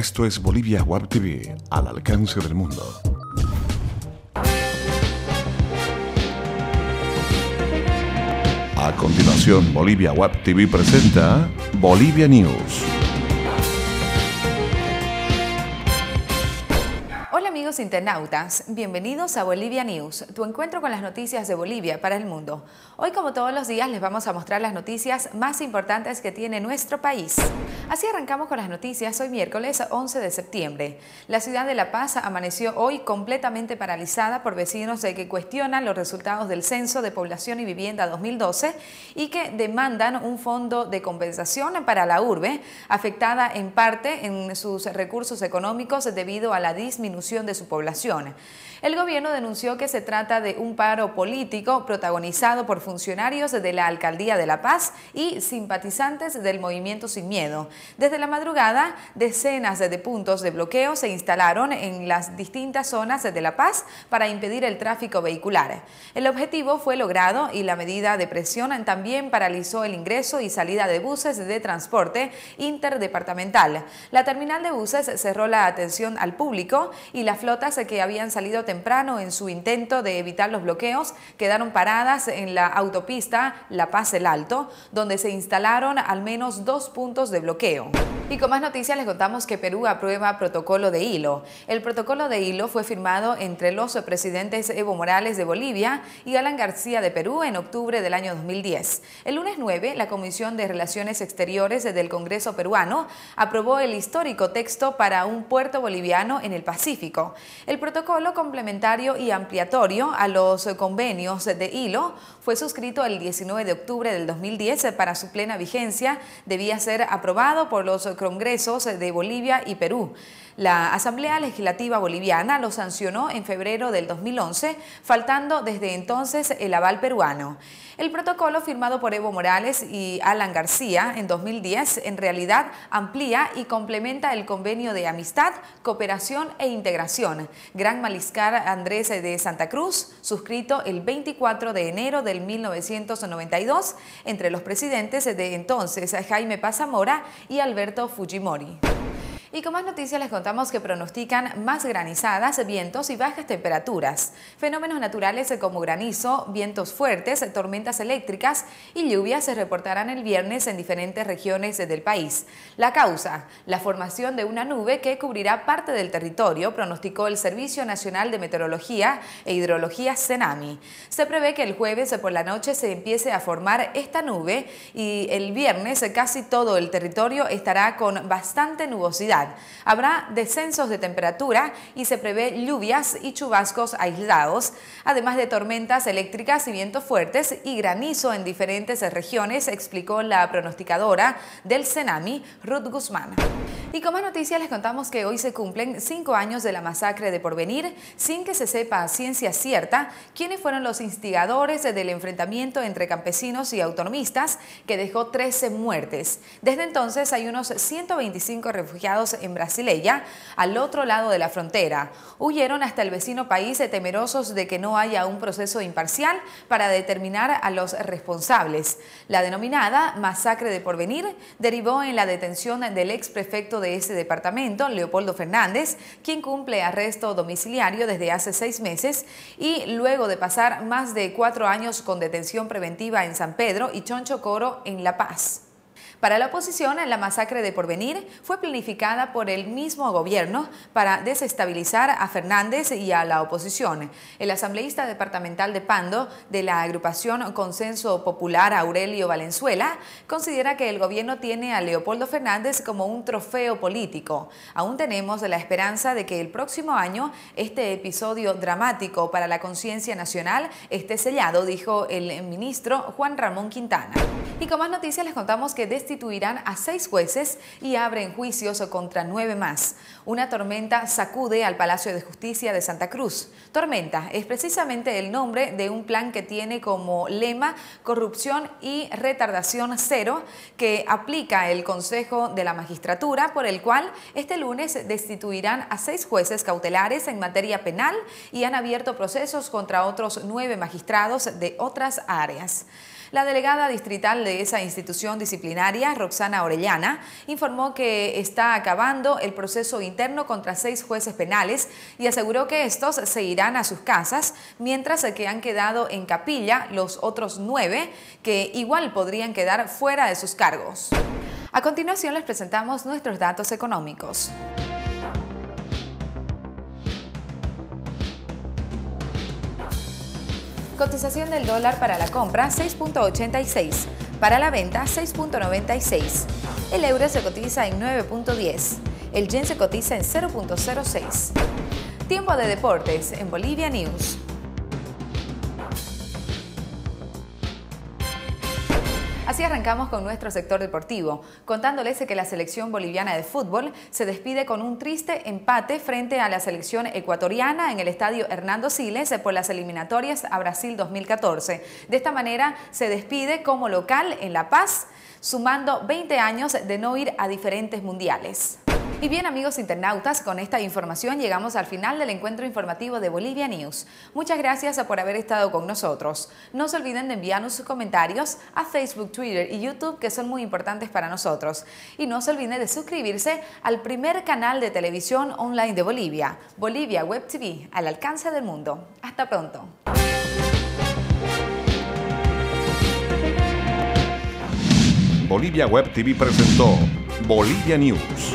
Esto es Bolivia Web TV, al alcance del mundo. A continuación, Bolivia Web TV presenta Bolivia News. Hola amigos internautas, bienvenidos a Bolivia News, tu encuentro con las noticias de Bolivia para el mundo. Hoy, como todos los días, les vamos a mostrar las noticias más importantes que tiene nuestro país. Así arrancamos con las noticias hoy miércoles 11 de septiembre. La ciudad de La Paz amaneció hoy completamente paralizada por vecinos que cuestionan los resultados del Censo de Población y Vivienda 2012 y que demandan un fondo de compensación para la urbe, afectada en parte en sus recursos económicos debido a la disminución de su población. El gobierno denunció que se trata de un paro político protagonizado por funcionarios de la Alcaldía de La Paz y simpatizantes del Movimiento Sin Miedo. Desde la madrugada, decenas de puntos de bloqueo se instalaron en las distintas zonas de La Paz para impedir el tráfico vehicular. El objetivo fue logrado y la medida de presión también paralizó el ingreso y salida de buses de transporte interdepartamental. La terminal de buses cerró la atención al público y las flotas que habían salido temprano en su intento de evitar los bloqueos quedaron paradas en la autopista La Paz-El Alto, donde se instalaron al menos 2 puntos de bloqueo. Y con más noticias les contamos que Perú aprueba protocolo de hilo. El protocolo de hilo fue firmado entre los presidentes Evo Morales de Bolivia y Alan García de Perú en octubre del año 2010. El lunes 9, la Comisión de Relaciones Exteriores del Congreso peruano aprobó el histórico texto para un puerto boliviano en el Pacífico. El protocolo complementario y ampliatorio a los convenios de hilo fue suscrito el 19 de octubre del 2010 para su plena vigencia. Debía ser aprobado por los congresos de Bolivia y Perú. La Asamblea Legislativa Boliviana lo sancionó en febrero del 2011, faltando desde entonces el aval peruano. El protocolo firmado por Evo Morales y Alan García en 2010 en realidad amplía y complementa el convenio de amistad, cooperación e integración Gran Mariscal Andrés de Santa Cruz, suscrito el 24 de enero del 1992 entre los presidentes de entonces Jaime Paz Zamora y Alberto Fujimori. Y con más noticias les contamos que pronostican más granizadas, vientos y bajas temperaturas. Fenómenos naturales como granizo, vientos fuertes, tormentas eléctricas y lluvias se reportarán el viernes en diferentes regiones del país. La causa, la formación de una nube que cubrirá parte del territorio, pronosticó el Servicio Nacional de Meteorología e Hidrología CENAMI. Se prevé que el jueves por la noche se empiece a formar esta nube y el viernes casi todo el territorio estará con bastante nubosidad. Habrá descensos de temperatura y se prevé lluvias y chubascos aislados, además de tormentas eléctricas y vientos fuertes y granizo en diferentes regiones, explicó la pronosticadora del CENAMI, Ruth Guzmán. Y con más noticias les contamos que hoy se cumplen 5 años de la masacre de Porvenir, sin que se sepa a ciencia cierta quiénes fueron los instigadores del enfrentamiento entre campesinos y autonomistas que dejó 13 muertes. Desde entonces hay unos 125 refugiados en Brasileña, al otro lado de la frontera. Huyeron hasta el vecino país temerosos de que no haya un proceso imparcial para determinar a los responsables. La denominada masacre de Porvenir derivó en la detención del ex prefecto de ese departamento, Leopoldo Fernández, quien cumple arresto domiciliario desde hace 6 meses y luego de pasar más de 4 años con detención preventiva en San Pedro y Choncho Coro en La Paz. Para la oposición, la masacre de Porvenir fue planificada por el mismo gobierno para desestabilizar a Fernández y a la oposición. El asambleísta departamental de Pando de la agrupación Consenso Popular, Aurelio Valenzuela, considera que el gobierno tiene a Leopoldo Fernández como un trofeo político. Aún tenemos la esperanza de que el próximo año este episodio dramático para la conciencia nacional esté sellado, dijo el ministro Juan Ramón Quintana. Y con más noticias les contamos que destituirán a 6 jueces y abren juicios contra 9 más. Una tormenta sacude al Palacio de Justicia de Santa Cruz. Tormenta es precisamente el nombre de un plan que tiene como lema corrupción y retardación cero que aplica el Consejo de la Magistratura, por el cual este lunes destituirán a 6 jueces cautelares en materia penal y han abierto procesos contra otros 9 magistrados de otras áreas. La delegada distrital de esa institución disciplinaria Canaria, Roxana Orellana, informó que está acabando el proceso interno contra 6 jueces penales y aseguró que estos se irán a sus casas, mientras que han quedado en capilla los otros 9 que igual podrían quedar fuera de sus cargos. A continuación les presentamos nuestros datos económicos. Cotización del dólar para la compra 6.86, para la venta 6.96. El euro se cotiza en 9.10, el yen se cotiza en 0.06. Tiempo de deportes en Bolivia News. Así arrancamos con nuestro sector deportivo, contándoles que la selección boliviana de fútbol se despide con un triste empate frente a la selección ecuatoriana en el estadio Hernando Siles por las eliminatorias a Brasil 2014. De esta manera se despide como local en La Paz, sumando 20 años de no ir a diferentes mundiales. Y bien, amigos internautas, con esta información llegamos al final del encuentro informativo de Bolivia News. Muchas gracias por haber estado con nosotros. No se olviden de enviarnos sus comentarios a Facebook, Twitter y YouTube, que son muy importantes para nosotros. Y no se olviden de suscribirse al primer canal de televisión online de Bolivia, Bolivia Web TV, al alcance del mundo. Hasta pronto. Bolivia Web TV presentó Bolivia News.